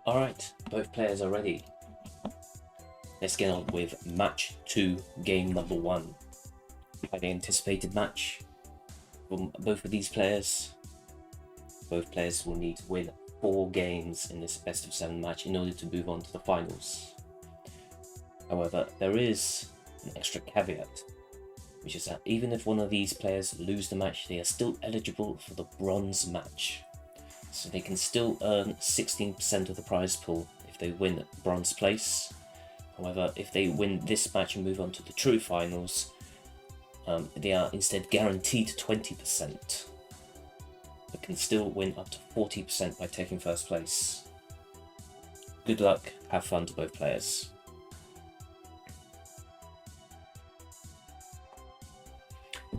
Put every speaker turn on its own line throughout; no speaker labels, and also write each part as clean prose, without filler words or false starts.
Alright, both players are ready. Let's get on with match 2, game number 1. Highly anticipated match from both of these players. Both players will need to win 4 games in this best of 7 match in order to move on to the finals. However, there is an extra caveat, which is that even if one of these players lose the match, they are still eligible for the bronze match. So they can still earn 16% of the prize pool if they win bronze place. However, if they win this match and move on to the true finals, they are instead guaranteed 20%, but can still win up to 40% by taking first place. Good luck, have fun to both players.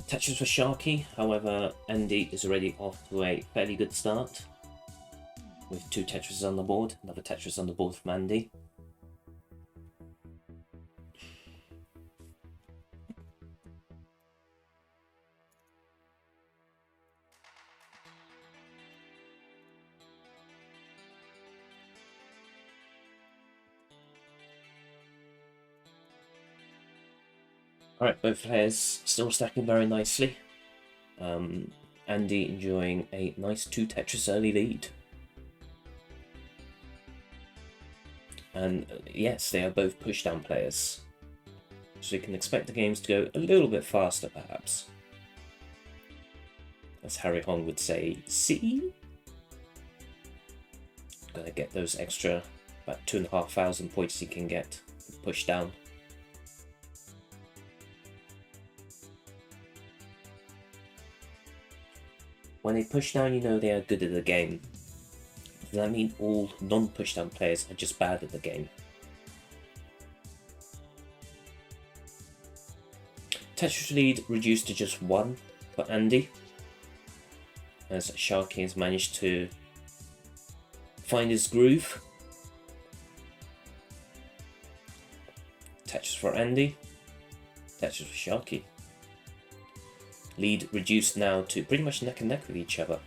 Tetris for Sharky, however, Andy is already off to a fairly good start, with 2 Tetris on the board, another Tetris on the board from Andy. Alright, both players still stacking very nicely. Andy enjoying a nice 2 Tetris early lead. And yes, they are both pushdown players, so you can expect the games to go a little bit faster perhaps. As Harry Hong would say, see? Gonna get those extra about 2,500 points you can get pushdown. When they push down, you know they are good at the game. Does that mean all non-pushdown players are just bad at the game? Tetris lead reduced to just 1 for Andy, as Sharky has managed to find his groove. Tetris for Andy, Tetris for Sharky. Lead reduced now to pretty much neck and neck with each other.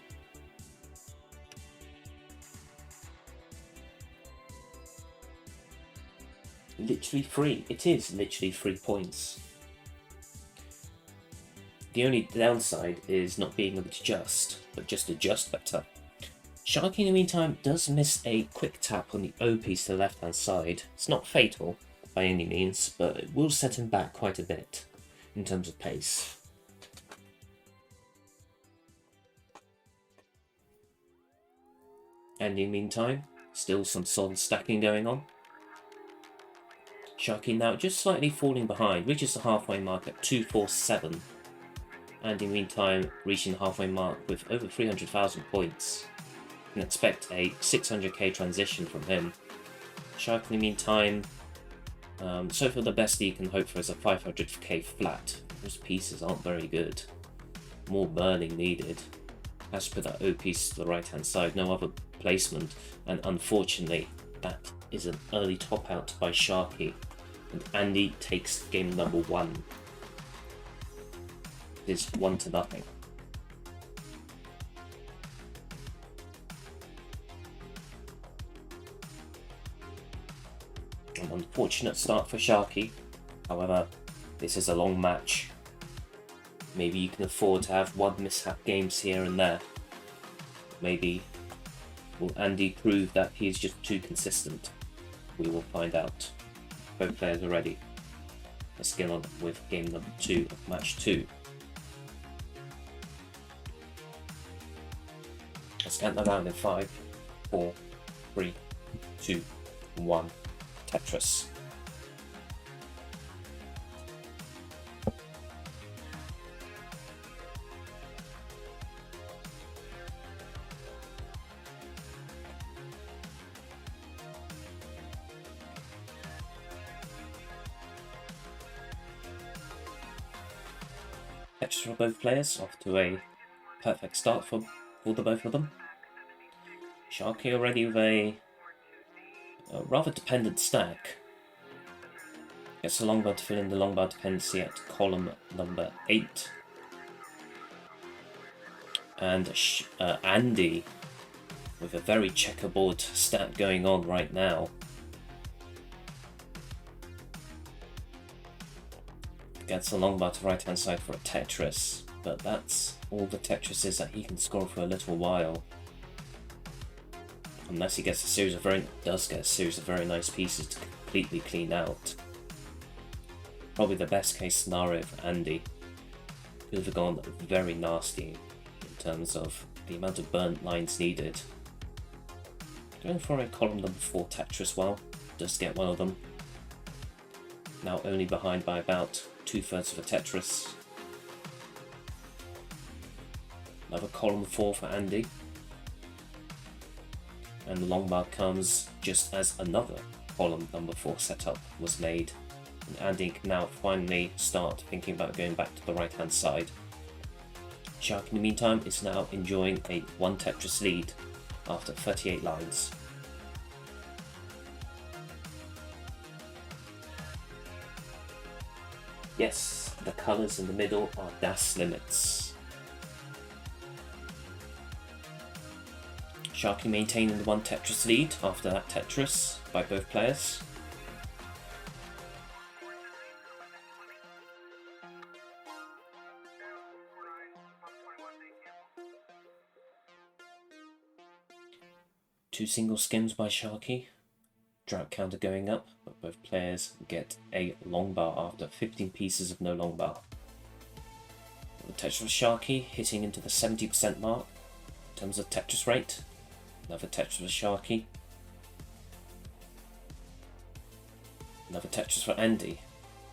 Literally 3. It is literally 3 points. The only downside is not being able to adjust, but just adjust better. Sharky in the meantime does miss a quick tap on the O piece to the left hand side. It's not fatal by any means, but it will set him back quite a bit in terms of pace. And in the meantime, still some solid stacking going on. Sharky now just slightly falling behind, reaches the halfway mark at 247. And in the meantime, reaching the halfway mark with over 300,000 points. You can expect a 600k transition from him. Sharky in the meantime, so far the best he can hope for is a 500k flat. Those pieces aren't very good. More burning needed. Has to put that O piece to the right hand side, no other placement, and unfortunately that is an early top out by Sharky, and Andy takes game number 1. It is 1-0. An unfortunate start for Sharky, however this is a long match. Maybe you can afford to have 1 mishap games here and there. Maybe will Andy prove that he is just too consistent? We will find out. Both players are ready. Let's get on with game number 2 of match 2. Let's count that down in 5, 4, 3, 2, 1. Tetris. Tetris for both players, off to a perfect start for the both of them. Sharky already with a rather dependent stack. Gets a long bar to fill in the long bar dependency at column number 8. And Andy with a very checkerboard stat going on right now. Gets a long bar to right hand side for a Tetris, but that's all the Tetrises that he can score for a little while. Unless he gets a series of very nice pieces to completely clean out. Probably the best case scenario for Andy. Could have gone very nasty in terms of the amount of burnt lines needed. Going for a column number 4 Tetris well, does get one of them. Now only behind by about 2/3 of a Tetris. Another column 4 for Andy. And the long bar comes just as another column number 4 setup was made. And Andy can now finally start thinking about going back to the right hand side. Sharky in the meantime is now enjoying a 1 Tetris lead after 38 lines. Yes, the colours in the middle are Das Limits. Sharky maintaining the 1 Tetris lead after that Tetris by both players. Two single skims by Sharky. Drought counter going up, but both players get a long bar after 15 pieces of no long bar. The Tetris Sharky hitting into the 70% mark in terms of Tetris rate. Another Tetris Sharky. Another Tetris for Andy.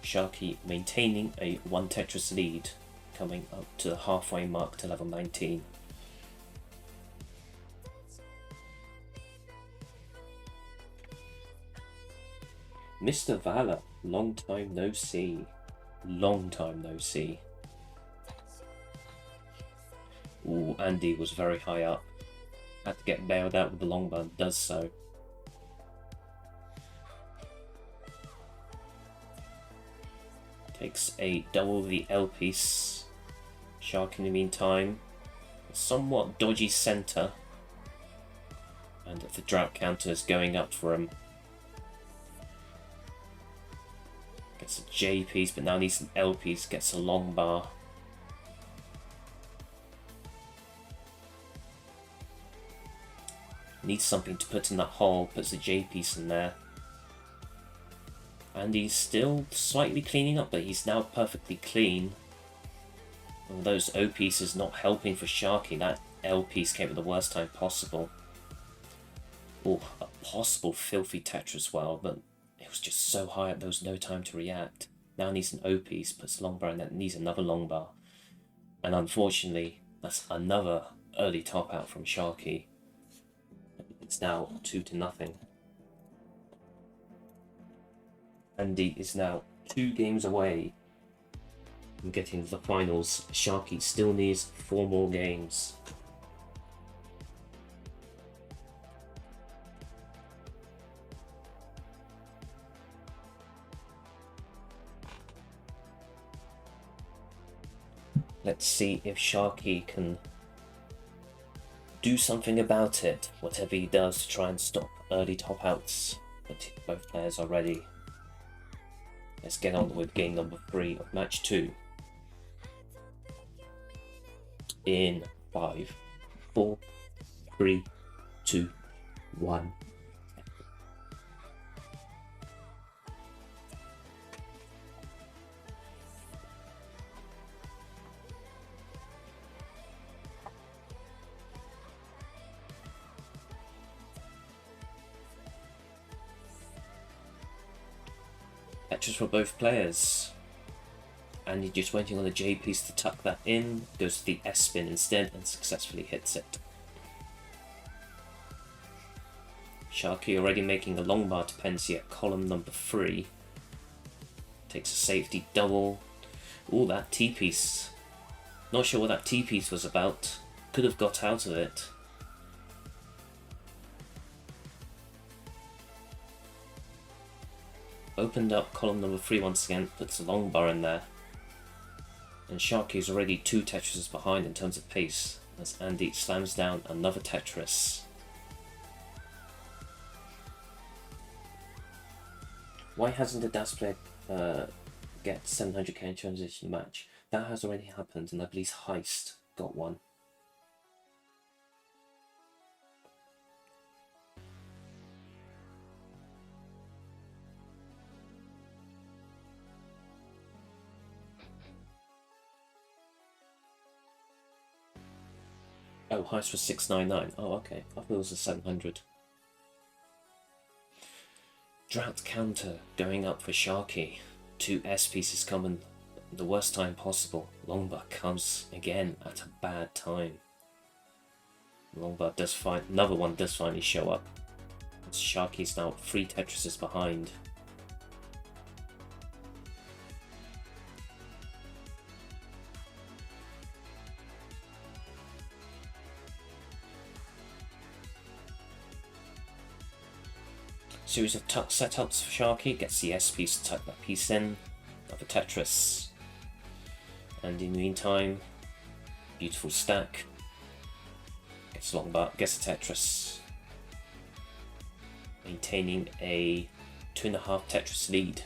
Sharky maintaining a 1 Tetris lead, coming up to the halfway mark to level 19. Mr. Valor, long time no see. Long time no see. Ooh, Andy was very high up. Had to get bailed out with the long bar, does so. Takes a double the L piece. Shark in the meantime. A somewhat dodgy centre. And the drought counter is going up for him. Gets a J piece, but now needs an L piece, gets a long bar. Needs something to put in that hole, puts a J piece in there. And he's still slightly cleaning up, but he's now perfectly clean. And those O pieces not helping for Sharky, that L piece came at the worst time possible. Oh, a possible filthy Tetris well, but it was just so high up there was no time to react. Now needs an O piece, puts a long bar, and then needs another long bar. And unfortunately, that's another early top out from Sharky. It's now 2-0. Andy is now 2 games away from getting to the finals. Sharky still needs 4 more games. Let's see if Sharky can do something about it, whatever he does to try and stop early top outs, but both players are ready. Let's get on with game number 3 of match 2. In 5, 4, 3, 2, 1. Tetris for both players. And he's just waiting on the J piece to tuck that in, goes to the S spin instead and successfully hits it. Sharky already making a long bar dependency at column number 3. Takes a safety double. Ooh, that T piece. Not sure what that T piece was about. Could have got out of it. Opened up column number 3 once again, puts a long bar in there. And Sharky is already 2 Tetrises behind in terms of pace, as Andy slams down another Tetris. Why hasn't the DAS player get 700k in transition match? That has already happened, and I believe Heist got one. Oh, Heist was 699. Oh, okay. I thought it was a 700. Drought counter going up for Sharky. 2 S pieces coming the worst time possible. Longbar comes again at a bad time. Longbar does find another one does finally show up. Sharky's now 3 Tetrises behind. Series of setups for Sharky, gets the S piece to tuck that piece in, another Tetris. And in the meantime, beautiful stack. Gets Longbar, gets a Tetris. Maintaining a 2.5 Tetris lead.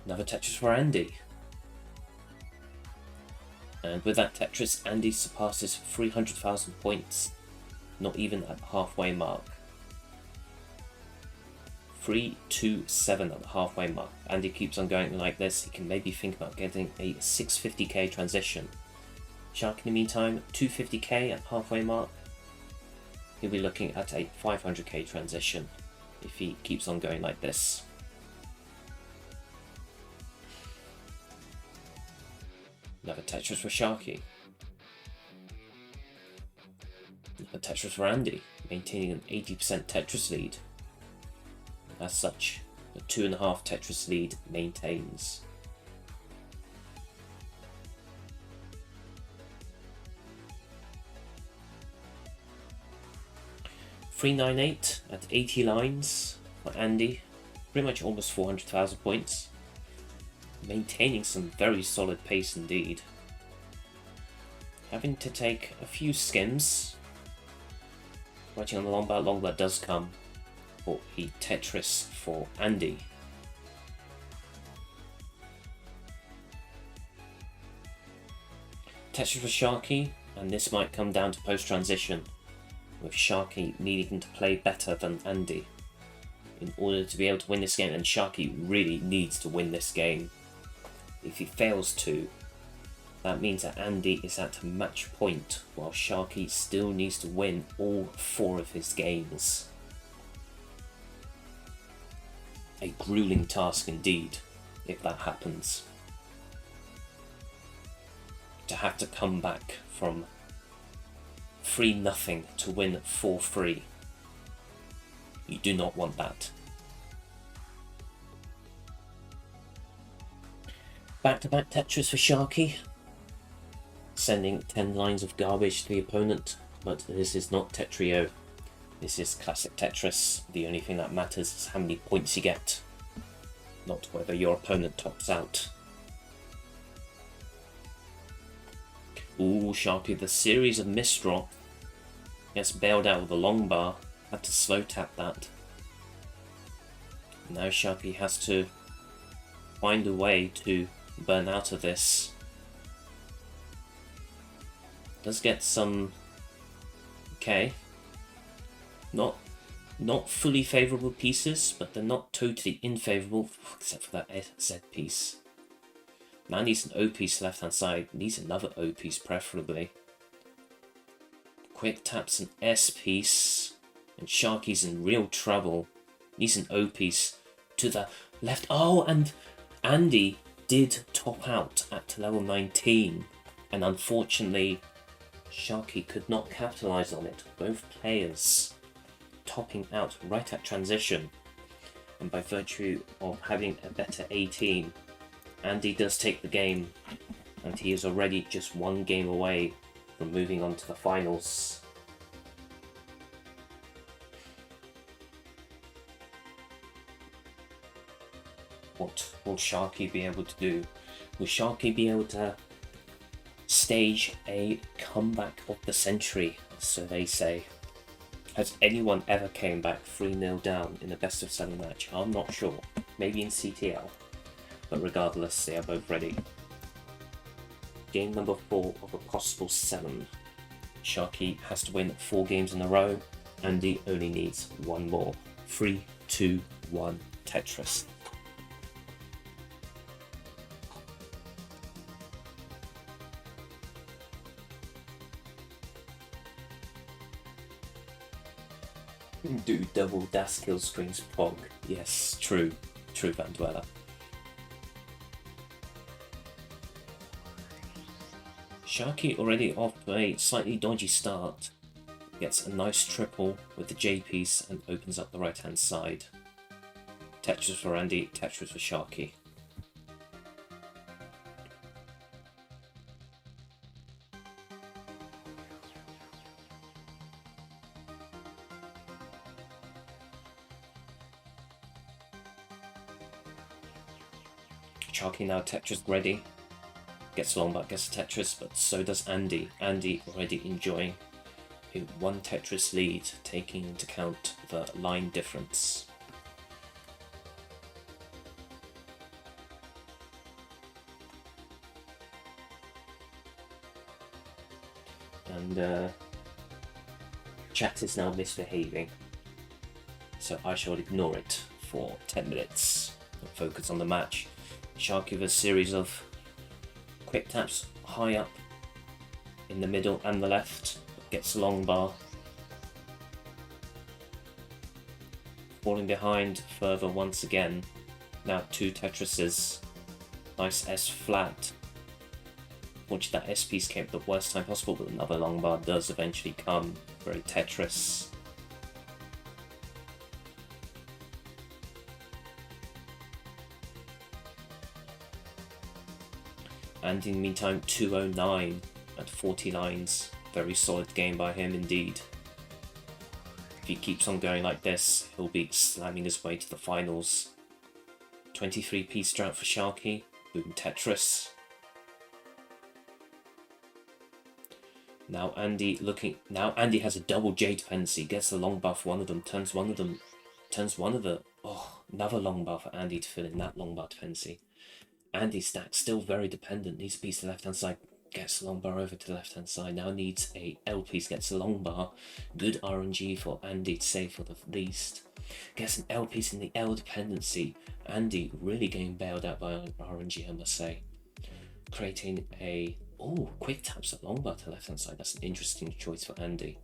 Another Tetris for Andy. And with that Tetris, Andy surpasses 300,000 points, not even at the halfway mark. 327 at the halfway mark. Andy keeps on going like this, he can maybe think about getting a 650k transition. Shark in the meantime, 250k at the halfway mark. He'll be looking at a 500k transition if he keeps on going like this. Another Tetris for Sharky. Another Tetris for Andy, maintaining an 80% Tetris lead. As such, the 2.5 Tetris lead maintains. $398 at 80 lines for Andy, pretty much almost 400,000 points. Maintaining some very solid pace indeed. Having to take a few skims. Watching on the Longbar, Longbar does come for a Tetris for Andy. Tetris for Sharky, and this might come down to post-transition, with Sharky needing to play better than Andy in order to be able to win this game, and Sharky really needs to win this game. If he fails to, that means that Andy is at match point, while Sharky still needs to win all 4 of his games. A grueling task indeed, if that happens. To have to come back from 3-0 to win 4-3. You do not want that. Back-to-back Tetris for Sharky, sending 10 lines of garbage to the opponent, but this is not Tetrio. This is classic Tetris. The only thing that matters is how many points you get, not whether your opponent tops out. Ooh, Sharky, the series of misdraw. Gets bailed out with a Longbar, had to slow tap that. Now Sharky has to find a way to burn out of this. Does get some, okay, not fully favourable pieces, but they're not totally unfavourable, except for that Z piece. Man needs an O piece left hand side, needs another O piece preferably. Quick taps an S piece, and Sharky's in real trouble. Needs an O piece to the left. Oh, and Andy did top out at level 19, and unfortunately Sharky could not capitalise on it. Both players topping out right at transition, and by virtue of having a better 18, Andy does take the game, and he is already just 1 game away from moving on to the finals. What will Sharky be able to do? Will Sharky be able to stage a comeback of the century, so they say. Has anyone ever came back 3-0 down in a best of 7 match? I'm not sure. Maybe in CTL. But regardless, they are both ready. Game number 4 of a possible 7. Sharky has to win 4 games in a row. Andy only needs 1 more. 3, 2, 1, Tetris. Do double dash kill screens pog. Yes, true. True, vandweller. Sharky already off to a slightly dodgy start. Gets a nice triple with the J piece and opens up the right hand side. Tetris for Andy, Tetris for Sharky. Sharky now Tetris ready. Gets long but gets a Tetris, but so does Andy. Andy already enjoying a 1 Tetris lead, taking into account the line difference. And chat is now misbehaving, so I shall ignore it for 10 minutes and focus on the match. Sharky with a series of quick taps high up in the middle and the left, gets a long bar. Falling behind further once again. Now 2 Tetrises. Nice S flat. Fortunately that S piece came at the worst time possible, but another long bar does eventually come for a Tetris. And in the meantime, 209 at 40 lines. Very solid game by him indeed. If he keeps on going like this, he'll be slamming his way to the finals. 23 piece drought for Sharky. Boom Tetris. Now Andy has a double J dependency. Gets the long bar for one of them. Turns one of the. Oh, another long bar for Andy to fill in that long bar dependency. Andy's stack still very dependent. Needs a piece to the left hand side. Gets the long bar over to the left hand side. Now needs a L piece. Gets a long bar. Good RNG for Andy to save for the least. Gets an L piece in the L dependency. Andy really getting bailed out by RNG, I must say. Creating a quick taps at long bar to the left hand side. That's an interesting choice for Andy.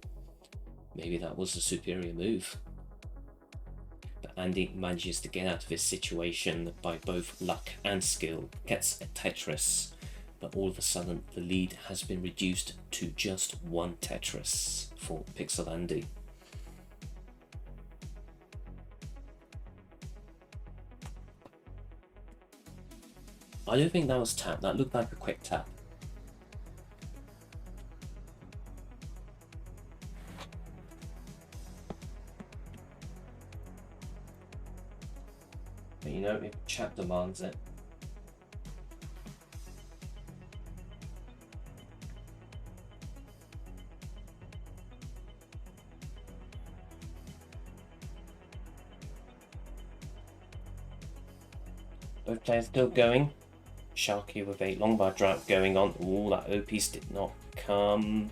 Maybe that was the superior move. But Andy manages to get out of his situation by both luck and skill. Gets a Tetris. But all of a sudden the lead has been reduced to just 1 Tetris for Pixel Andy. I don't think that was tap. That looked like a quick tap. But you know, if chat demands it. Both players still going. Sharky with a long bar drought going on. Ooh, that O piece did not come.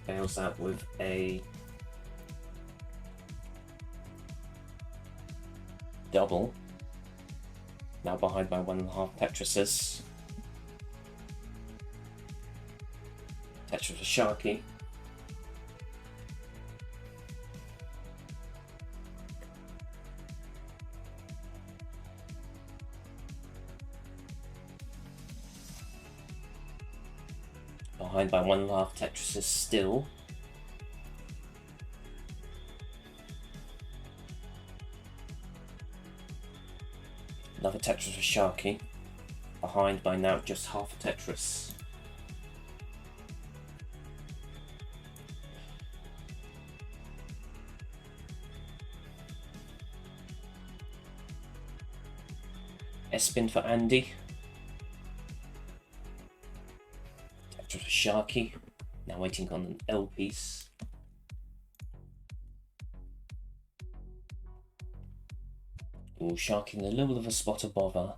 Bails out with a double. Now behind by 1.5 Tetrises. Tetris for Sharky. Behind by 1.5 Tetrises still. Another Tetris for Sharky. Behind by now just half a Tetris. S-spin for Andy. Sharky, now waiting on an L piece. Oh, Sharky in a little bit of a spot of bother.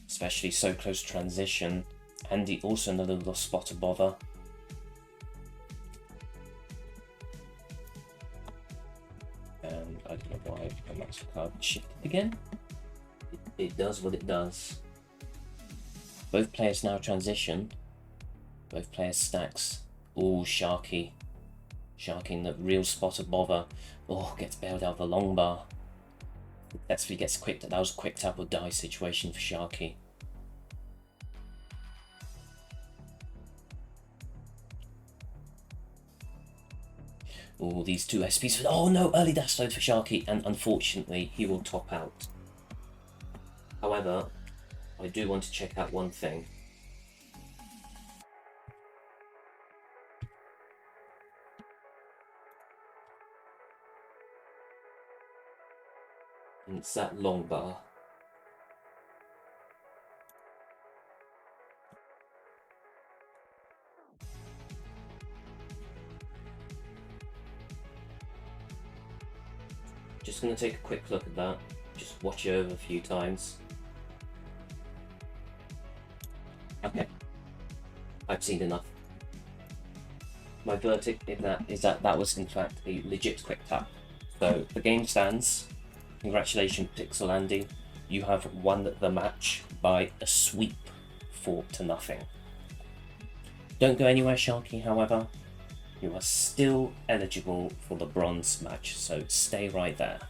Especially so close transition. Andy also in a little spot of bother. And I don't know why the master card shifted again. It does what it does. Both players now transition. Both players stacks. Oh, Sharky. Sharky in the real spot of bother. Oh, gets bailed out of the long bar. Successfully gets quick. That was a quick tap or die situation for Sharky. Oh, these two SPs. Oh no, early dash load for Sharky, and unfortunately he will top out. However, I do want to check out one thing. And it's that long bar. Just going to take a quick look at that, just watch it over a few times. Okay, I've seen enough. My verdict is that that was in fact a legit quick tap. So the game stands. Congratulations, Pixel Andy. You have won the match by a sweep 4-0. Don't go anywhere, Sharky, however. You are still eligible for the bronze match, so stay right there.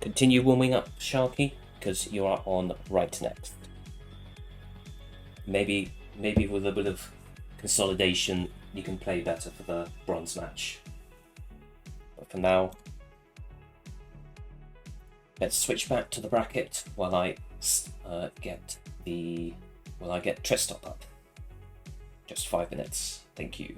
Continue warming up, Sharky, because you are on right next. Maybe with a bit of consolidation, you can play better for the bronze match. But for now, let's switch back to the bracket while I get Tristop up. Just 5 minutes. Thank you.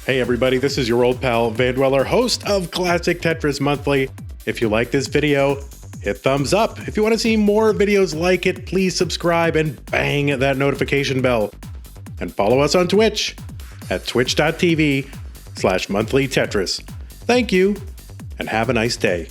Hey everybody, this is your old pal Vandweller, host of Classic Tetris Monthly. If you like this video, hit thumbs up. If you want to see more videos like it, please subscribe and bang that notification bell. And follow us on Twitch at twitch.tv/monthlytetris. Thank you, and have a nice day.